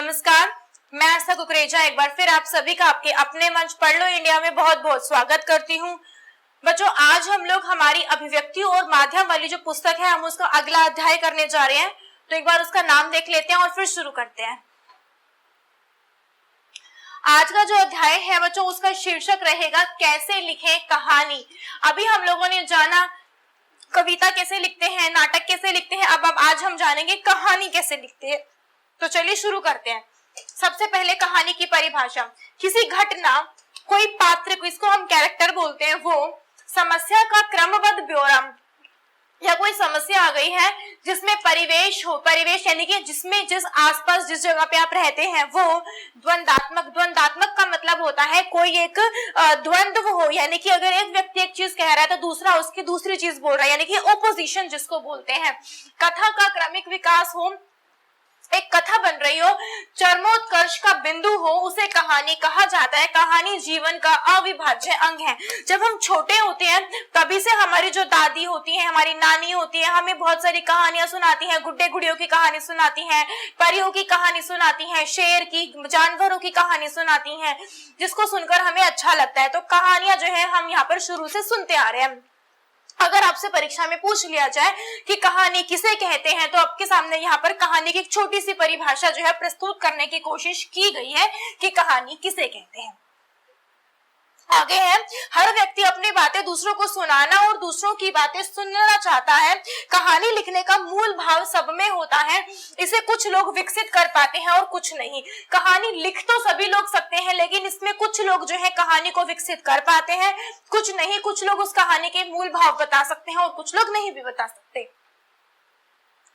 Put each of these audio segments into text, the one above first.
नमस्कार, मैं आस्था कुकरेजा एक बार फिर आप सभी का आपके अपने मंच पढ़ लो इंडिया में बहुत बहुत स्वागत करती हूँ। बच्चों, आज हम लोग हमारी अभिव्यक्ति और माध्यम वाली जो पुस्तक है हम उसका अगला अध्याय करने जा रहे हैं। तो एक बार उसका नाम देख लेते हैं और फिर शुरू करते हैं। आज का जो अध्याय है बच्चों, उसका शीर्षक रहेगा कैसे लिखें कहानी। अभी हम लोगों ने जाना कविता कैसे लिखते हैं, नाटक कैसे लिखते हैं, अब आज हम जानेंगे कहानी कैसे लिखते हैं। तो चलिए शुरू करते हैं। सबसे पहले कहानी की परिभाषा, किसी घटना, कोई पात्र को, इसको हम कैरेक्टर बोलते हैं, वो समस्या का क्रमबद्ध ब्यौरा या कोई समस्या आ गई है जिसमें परिवेश हो, परिवेश यानी कि जिसमें जिस आसपास जिस जगह पे आप रहते हैं वो द्वंदात्मक का मतलब होता है कोई एक द्वंद्व हो, यानी कि अगर एक व्यक्ति एक चीज कह रहा है तो दूसरा उसकी दूसरी चीज बोल रहा है, यानी कि ओपोजिशन जिसको बोलते हैं। कथा का क्रमिक विकास हो, एक कथा बन रही हो, चरमोत्कर्ष का बिंदु हो, उसे कहानी कहा जाता है। कहानी जीवन का अविभाज्य अंग है। जब हम छोटे होते हैं तभी से हमारी जो दादी होती है, हमारी नानी होती है, हमें बहुत सारी कहानियां सुनाती हैं, गुड्डे गुड़ियों की कहानी सुनाती हैं, परियों की कहानी सुनाती हैं, शेर की, जानवरों की कहानी सुनाती हैं, जिसको सुनकर हमें अच्छा लगता है। तो कहानियां जो है हम यहाँ पर शुरू से सुनते आ रहे हैं। अगर आपसे परीक्षा में पूछ लिया जाए कि कहानी किसे कहते हैं तो आपके सामने यहाँ पर कहानी की एक छोटी सी परिभाषा जो है प्रस्तुत करने की कोशिश की गई है कि कहानी किसे कहते हैं। आगे है, हर व्यक्ति अपनी बातें दूसरों को सुनाना और दूसरों की बातें सुनना चाहता है। कहानी लिखने का मूल भाव सब में होता है, इसे कुछ लोग विकसित कर पाते हैं और कुछ नहीं। कहानी लिख तो सभी लोग सकते हैं, लेकिन इसमें कुछ लोग जो है कहानी को विकसित कर पाते हैं, कुछ नहीं। कुछ लोग उस कहानी के मूल भाव बता सकते हैं और कुछ लोग नहीं भी बता सकते।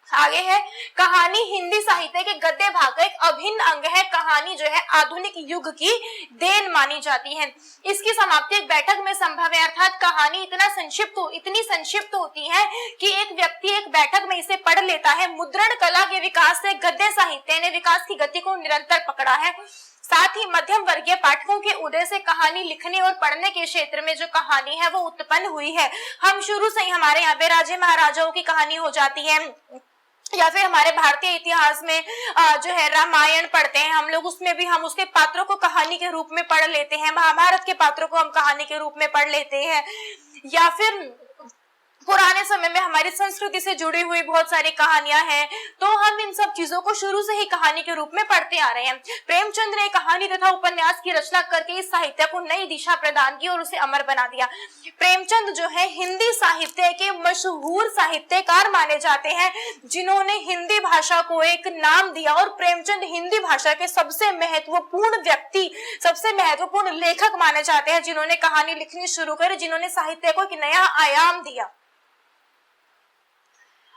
आगे है, कहानी हिंदी साहित्य के गद्य भाग का एक अभिन्न अंग है। कहानी जो है आधुनिक युग की देन मानी जाती है। इसकी समाप्ति एक बैठक में संभव है, अर्थात कहानी इतनी संक्षिप्त होती है कि एक व्यक्ति एक बैठक में इसे पढ़ लेता है। मुद्रण कला के विकास से गद्य साहित्य ने विकास की गति को निरंतर पकड़ा है। साथ ही मध्यम वर्गीय पाठकों के उदय से कहानी लिखने और पढ़ने के क्षेत्र में जो कहानी है वो उत्पन्न हुई है। हम शुरू से ही हमारे यहाँ पे राजे महाराजाओं की कहानी हो जाती है, या फिर हमारे भारतीय इतिहास में जो है रामायण पढ़ते हैं हम लोग, उसमें भी हम उसके पात्रों को कहानी के रूप में पढ़ लेते हैं। महाभारत के पात्रों को हम कहानी के रूप में पढ़ लेते हैं, या फिर पुराने समय में हमारी संस्कृति से जुड़ी हुई बहुत सारी कहानियां हैं। तो हम इन सब चीजों को शुरू से ही कहानी के रूप में पढ़ते आ रहे हैं। प्रेमचंद ने कहानी तथा उपन्यास की रचना करके इस साहित्य को नई दिशा प्रदान की और उसे अमर बना दिया। प्रेमचंद जो है हिंदी साहित्य के मशहूर साहित्यकार माने जाते हैं, जिन्होंने हिंदी भाषा को एक नाम दिया। और प्रेमचंद हिंदी भाषा के सबसे महत्वपूर्ण व्यक्ति, सबसे महत्वपूर्ण लेखक माने जाते हैं, जिन्होंने कहानी लिखनी शुरू करी, जिन्होंने साहित्य को एक नया आयाम दिया।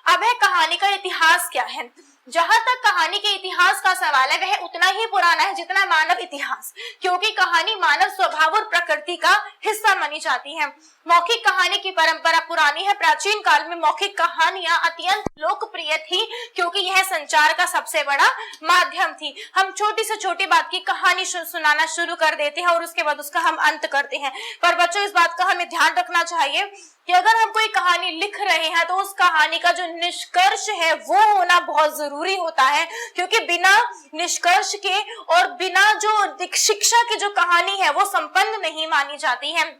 अब है कहानी का इतिहास क्या है। जहां तक कहानी के इतिहास का सवाल है वह उतना ही पुराना है जितना मानव इतिहास, क्योंकि कहानी मानव स्वभाव और प्रकृति का हिस्सा मानी जाती है। मौखिक कहानी की परंपरा पुरानी है। प्राचीन काल में मौखिक कहानियां अत्यंत लोकप्रिय थी, क्योंकि यह संचार का सबसे बड़ा माध्यम थी। हम छोटी से छोटी बात की कहानी सुनाना शुरू कर देते हैं और उसके बाद उसका हम अंत करते हैं। पर बच्चों, इस बात का हमें ध्यान रखना चाहिए कि अगर हम कोई कहानी लिख रहे हैं तो उस कहानी का जो निष्कर्ष है वो होना बहुत जरूरी होता है, क्योंकि बिना निष्कर्ष के और बिना जो शिक्षा की जो कहानी है वो संपन्न नहीं मानी जाती है।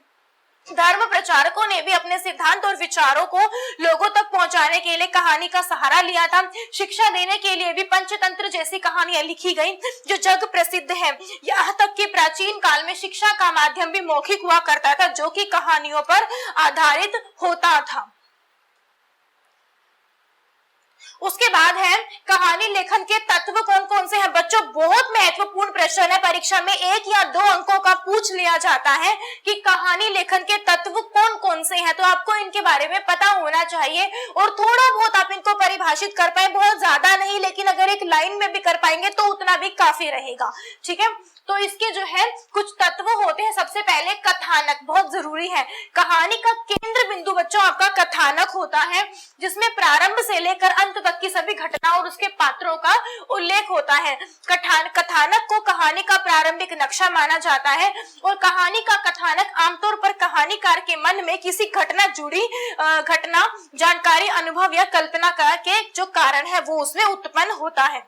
धर्म प्रचारकों ने भी अपने सिद्धांत और विचारों को लोगों तक पहुंचाने के लिए कहानी का सहारा लिया था। शिक्षा देने के लिए भी पंचतंत्र जैसी कहानियां लिखी गई जो जग प्रसिद्ध है। यहाँ तक कि प्राचीन काल में शिक्षा का माध्यम भी मौखिक हुआ करता था, जो कि कहानियों पर आधारित होता था। उसके बाद है कहानी लेखन के तत्व कौन कौन से हैं। बच्चों, बहुत महत्वपूर्ण प्रश्न है, परीक्षा में 1 या 2 अंकों का पूछ लिया जाता है कि कहानी लेखन के तत्व कौन कौन से हैं। तो आपको इनके बारे में पता होना चाहिए और थोड़ा बहुत आप इनको परिभाषित कर पाए, बहुत ज्यादा नहीं, लेकिन अगर एक लाइन में भी कर पाएंगे तो उतना भी काफी रहेगा। ठीक है, तो इसके जो है कुछ तत्व होते हैं। सबसे पहले कथानक बहुत जरूरी है। कहानी का केंद्र बिंदु बच्चों आपका कथानक होता है, जिसमें प्रारंभ से लेकर अंत तक की सभी घटना और उसके पात्रों का उल्लेख होता है। कथानक को कहानी का प्रारंभिक नक्शा माना जाता है और कहानी का कथानक आमतौर पर कहानीकार के मन में किसी घटना जानकारी, अनुभव या कल्पना के जो कारण है वो उसमें उत्पन्न होता है।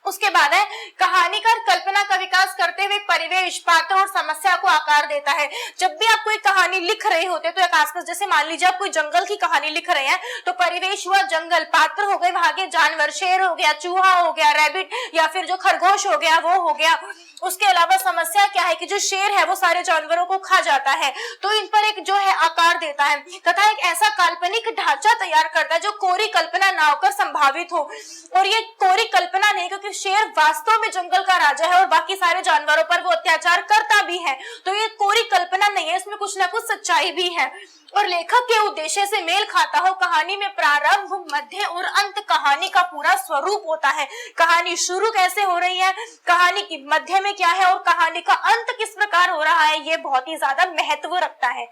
उसके बाद है कहानीकार कल्पना का विकास करते हुए परिवेश, पात्र और समस्या को आकार देता है। जब भी आप कोई कहानी लिख रहे होते तो एक आसपास, जैसे मान लीजिए आप कोई जंगल की कहानी लिख रहे हैं तो परिवेश हुआ जंगल, पात्र हो गए वहां के जानवर, शेर हो गया, चूहा हो गया, रैबिट या फिर जो खरगोश हो गया वो हो गया। उसके अलावा समस्या क्या है कि जो शेर है वो सारे जानवरों को खा जाता है, तो इन पर एक जो है आकार देता है तथा एक ऐसा काल्पनिक ढांचा तैयार करता है जो कोरी कल्पना ना होकर संभावित हो। और ये कोरी कल्पना नहीं, क्योंकि शेर वास्तव में जंगल का राजा है और बाकी सारे जानवरों पर वो अत्याचार करता भी है, तो ये कोरी कल्पना नहीं है, इसमें कुछ ना कुछ सच्चाई भी है और लेखक के उद्देश्य से मेल खाता हो। कहानी में प्रारंभ, मध्य और अंत कहानी का पूरा स्वरूप होता है। कहानी शुरू कैसे हो रही है, कहानी की मध्य में क्या है और कहानी का अंत किस प्रकार हो रहा है, ये बहुत ही ज्यादा महत्व रखता है।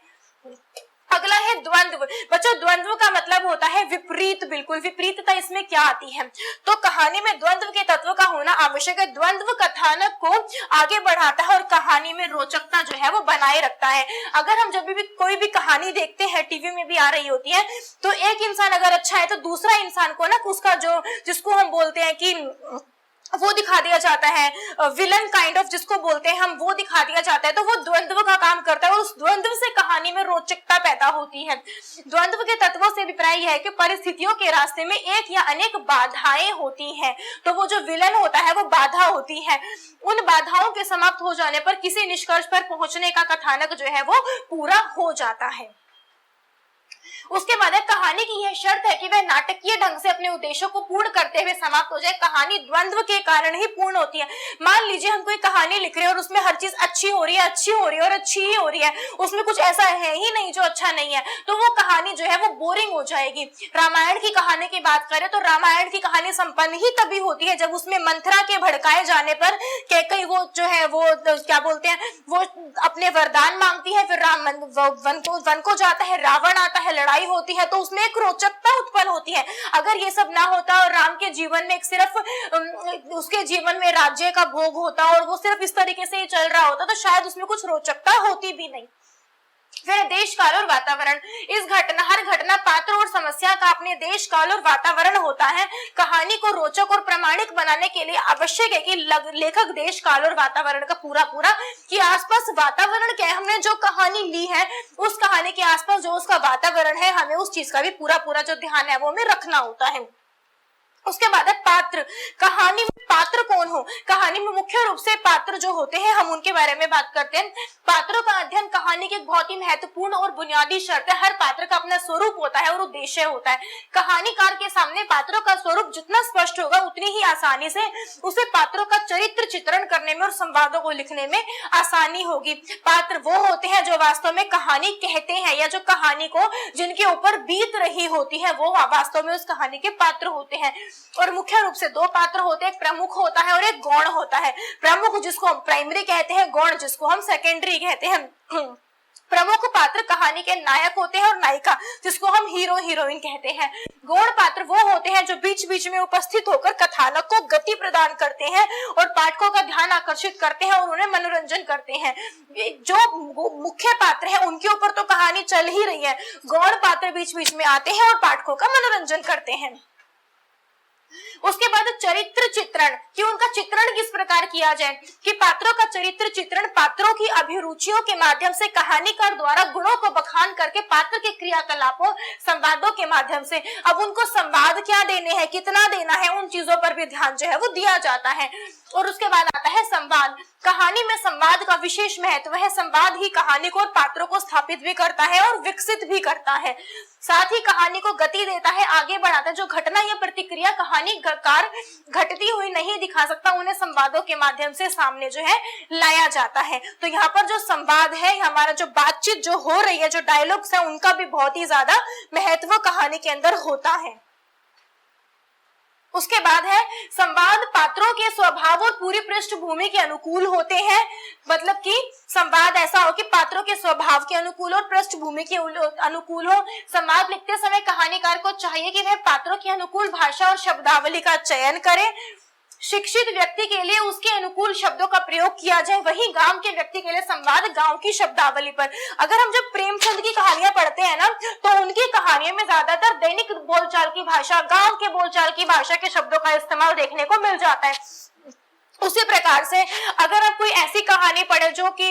अगला है द्वंद्व। बच्चों द्वंद्व का मतलब होता है विपरीत, बिल्कुल विपरीतता इसमें क्या आती है, तो कहानी में द्वंद्व के तत्व का होना आवश्यक है। द्वंद्व कथानक को आगे बढ़ाता है और कहानी में रोचकता जो है वो बनाए रखता है। अगर हम जब भी कोई भी कहानी देखते हैं, टीवी में भी आ रही होती है, तो एक इंसान अगर अच्छा है तो दूसरा इंसान को ना उसका जो, जिसको हम बोलते हैं कि वो दिखा दिया जाता है, विलन काइंड ऑफ जिसको बोलते हैं हम, वो दिखा दिया जाता है, तो वो द्वंद्व का काम करता है और उस द्वंद्व से कहानी में रोचकता पैदा होती है। द्वंद्व के तत्वों से अभिप्राय यह है कि परिस्थितियों के रास्ते में एक या अनेक बाधाएं होती हैं, तो वो जो विलन होता है वो बाधा होती है। उन बाधाओं के समाप्त हो जाने पर किसी निष्कर्ष पर पहुंचने का कथानक जो है वो पूरा हो जाता है। उसके बाद कहानी की यह शर्त है कि वह नाटकीय ढंग से अपने उद्देश्यों को पूर्ण करते हुए समाप्त हो जाए। कहानी द्वंद्व के कारण ही पूर्ण होती है। मान लीजिए हम कोई कहानी लिख रहे हैं और उसमें हर चीज अच्छी हो रही है, अच्छी हो रही है और अच्छी ही हो रही है, उसमें कुछ ऐसा है ही नहीं जो अच्छा नहीं है, तो वो कहानी जो है वो बोरिंग हो जाएगी। रामायण की कहानी की बात करें तो रामायण की कहानी संपन्न ही तभी होती है जब उसमें मंथरा के भड़काए जाने पर कैकेयी वो जो है वो क्या बोलते हैं, वो अपने वरदान मांगती है, फिर राम वन को जाता है, रावण आता है, लड़ाई होती है, तो उसमें एक रोचकता उत्पन्न होती है। अगर ये सब ना होता और राम के जीवन में एक सिर्फ उसके जीवन में राज्य का भोग होता और वो सिर्फ इस तरीके से ही चल रहा होता तो शायद उसमें कुछ रोचकता होती भी नहीं। फिर देश काल और वातावरण। हर घटना पात्र और समस्या का अपने देश काल और वातावरण होता है। कहानी को रोचक और प्रामाणिक बनाने के लिए आवश्यक है कि लेखक देश काल और वातावरण का पूरा कि आसपास वातावरण क्या है, हमने जो कहानी ली है उस कहानी के आसपास जो उसका वातावरण है, हमें उस चीज का भी पूरा जो ध्यान है वो हमें रखना होता है। उसके बाद है पात्र। कहानी में पात्र कौन हो, कहानी में मुख्य रूप से पात्र जो होते हैं हम उनके बारे में बात करते हैं। पात्रों का अध्ययन कहानी की एक बहुत ही महत्वपूर्ण और बुनियादी शर्त है। हर पात्र का अपना स्वरूप होता है और उद्देश्य होता है। कहानीकार के सामने पात्रों का स्वरूप जितना स्पष्ट होगा उतनी ही आसानी से उसे पात्रों का चरित्र चित्रण करने में और संवादों को लिखने में आसानी होगी। पात्र वो होते हैं जो वास्तव में कहानी कहते हैं या जो कहानी को जिनके ऊपर बीत रही होती है वो वास्तव में उस कहानी के पात्र होते हैं। और मुख्य रूप से दो पात्र होते हैं, एक प्रमुख होता है और एक गौण होता है। प्रमुख जिसको हम प्राइमरी कहते हैं, गौण जिसको हम सेकेंडरी कहते हैं। प्रमुख पात्र कहानी के नायक होते हैं और नायिका जिसको हम हीरो हीरोइन कहते हैं। गौण पात्र वो होते हैं जो बीच बीच में उपस्थित होकर कथानक को गति प्रदान करते हैं और पाठकों का ध्यान आकर्षित करते हैं और उन्हें मनोरंजन करते हैं। जो मुख्य पात्र है उनके ऊपर तो कहानी चल ही रही है, गौण पात्र बीच बीच में आते हैं और पाठकों का मनोरंजन करते हैं। उसके बाद चरित्र चित्रण, कि उनका चित्रण किस प्रकार किया जाए, कि पात्रों का चरित्र चित्रण पात्रों की अभिरुचियों के माध्यम से कहानीकार द्वारा गुणों को बखान करके पात्र के क्रियाकलापों संवादों के माध्यम से, अब उनको संवाद क्या देने हैं, कितना देना है, उन चीजों पर भी ध्यान जो है वो दिया जाता है। और उसके बाद आता है संवाद। कहानी में संवाद का विशेष महत्व है। संवाद ही कहानी को और पात्रों को स्थापित भी करता है और विकसित भी करता है, साथ ही कहानी को गति देता है, आगे बढ़ाता है। जो घटना या प्रतिक्रिया कहानीकार घटती हुई नहीं दिखा सकता उन्हें संवादों के माध्यम से सामने जो है लाया जाता है। तो यहाँ पर जो संवाद है, हमारा जो बातचीत जो हो रही है, जो डायलॉग्स है, उनका भी बहुत ही ज्यादा महत्व कहानी के अंदर होता है। उसके बाद है संवाद पात्रों के स्वभाव और पूरी पृष्ठभूमि के अनुकूल होते हैं। मतलब कि संवाद ऐसा हो कि पात्रों के स्वभाव के अनुकूल और पृष्ठभूमि के अनुकूल हो। संवाद लिखते समय कहानीकार को चाहिए कि वह पात्रों की अनुकूल भाषा और शब्दावली का चयन करे। शिक्षित व्यक्ति के लिए उसके अनुकूल शब्दों का प्रयोग किया जाए, वहीं गांव के व्यक्ति के लिए संवाद गांव की शब्दावली पर। अगर हम जब प्रेमचंद की कहानियां पढ़ते हैं ना, तो उनकी कहानियों में ज्यादातर दैनिक बोलचाल की भाषा, गांव के बोलचाल की भाषा के शब्दों का इस्तेमाल देखने को मिल जाता है। उसी प्रकार से अगर आप कोई ऐसी कहानी पढ़े जो कि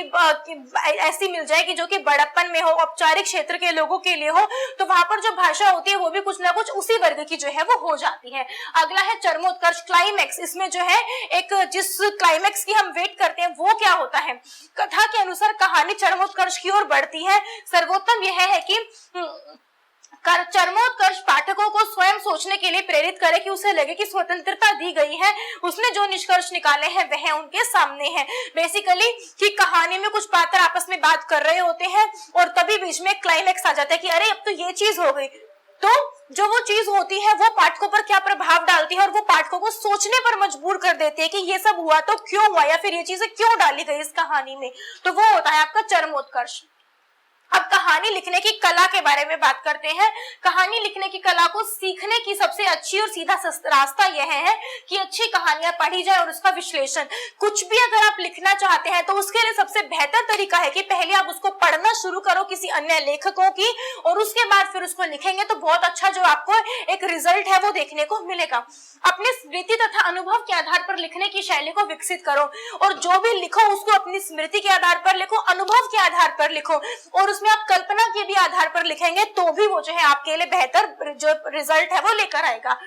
ऐसी मिल जाए कि जो कि बड़प्पन में हो, औपचारिक क्षेत्र के लोगों के लिए हो, तो वहां पर जो भाषा होती है वो भी कुछ ना कुछ उसी वर्ग की जो है वो हो जाती है। अगला है चरमोत्कर्ष, क्लाइमेक्स। इसमें जो है एक जिस क्लाइमेक्स की हम वेट करते हैं वो क्या होता है, कथा के अनुसार कहानी चरमोत्कर्ष की ओर बढ़ती है। सर्वोत्तम यह है कि चरमोत्कर्ष पाठकों को स्वयं सोचने के लिए प्रेरित करे कि उसे लगे कि स्वतंत्रता दी गई है, उसने जो निष्कर्ष निकाले हैं वह उनके सामने है। बेसिकली कि कहानी में कुछ पात्र आपस में बात कर रहे होते हैं और तभी बीच में क्लाइमेक्स आ जाता है कि अरे अब तो ये चीज हो गई। तो जो वो चीज होती है वो पाठकों पर क्या प्रभाव डालती है और वो पाठकों को सोचने पर मजबूर कर देती है कि ये सब हुआ तो क्यों हुआ, या फिर ये चीजें क्यों डाली गई इस कहानी में। तो वो होता है आपका चरमोत्कर्ष। अब कहानी लिखने की कला के बारे में बात करते हैं। कहानी लिखने की कला को सीखने की सबसे अच्छी और सीधा रास्ता यह है कि अच्छी कहानियां पढ़ी जाए और उसका विश्लेषण। कुछ भी अगर आप लिखना चाहते हैं तो उसके लिए सबसे बेहतर तरीका है कि पहले आप उसको पढ़ना शुरू करो किसी अन्य लेखकों की, और उसके बाद फिर उसको लिखेंगे तो बहुत अच्छा जो आपको एक रिजल्ट है वो देखने को मिलेगा। अपने स्मृति तथा अनुभव के आधार पर लिखने की शैली को विकसित करो, और जो भी लिखो उसको अपनी स्मृति के आधार पर लिखो, अनुभव के आधार पर लिखो, और उसमें आप कल्पना के भी आधार पर लिखेंगे तो भी वो जो है आपके लिए बेहतर जो रिजल्ट है वो लेकर आएगा।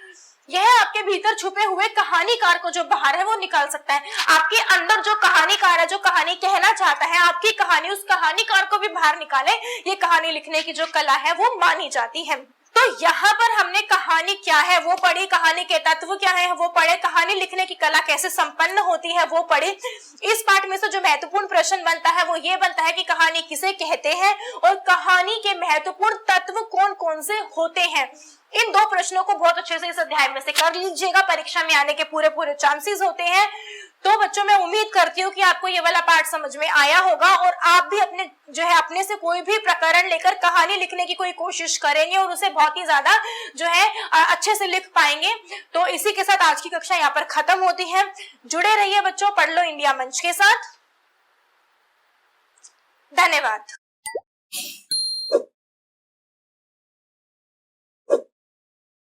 यह आपके भीतर छुपे हुए कहानीकार को जो बाहर है वो निकाल सकता है। आपके अंदर जो कहानीकार है, जो कहानी कहना चाहता है, आपकी कहानी उस कहानीकार को भी बाहर निकाले, ये कहानी लिखने की जो कला है वो मानी जाती है। तो यहाँ पर हमने कहानी क्या है वो पढ़ी, कहानी के तत्व क्या है वो पढ़े, कहानी लिखने की कला कैसे संपन्न होती है वो पढ़ी। इस पाठ में से जो महत्वपूर्ण प्रश्न बनता है वो ये बनता है कि कहानी किसे कहते हैं और कहानी के महत्वपूर्ण तत्व कौन कौन से होते हैं। इन दो प्रश्नों को बहुत अच्छे से इस अध्याय में से कर लीजिएगा, परीक्षा में आने के पूरे चांसेस होते हैं। तो बच्चों मैं उम्मीद करती हूँ कि आपको ये वाला पाठ समझ में आया होगा और आप भी अपने जो है अपने से कोई भी प्रकरण लेकर कहानी लिखने की कोई कोशिश करेंगे और उसे बहुत ही ज्यादा जो है अच्छे से लिख पाएंगे। तो इसी के साथ आज की कक्षा यहाँ पर खत्म होती है। जुड़े रहिए बच्चों पढ़ लो इंडिया मंच के साथ। धन्यवाद।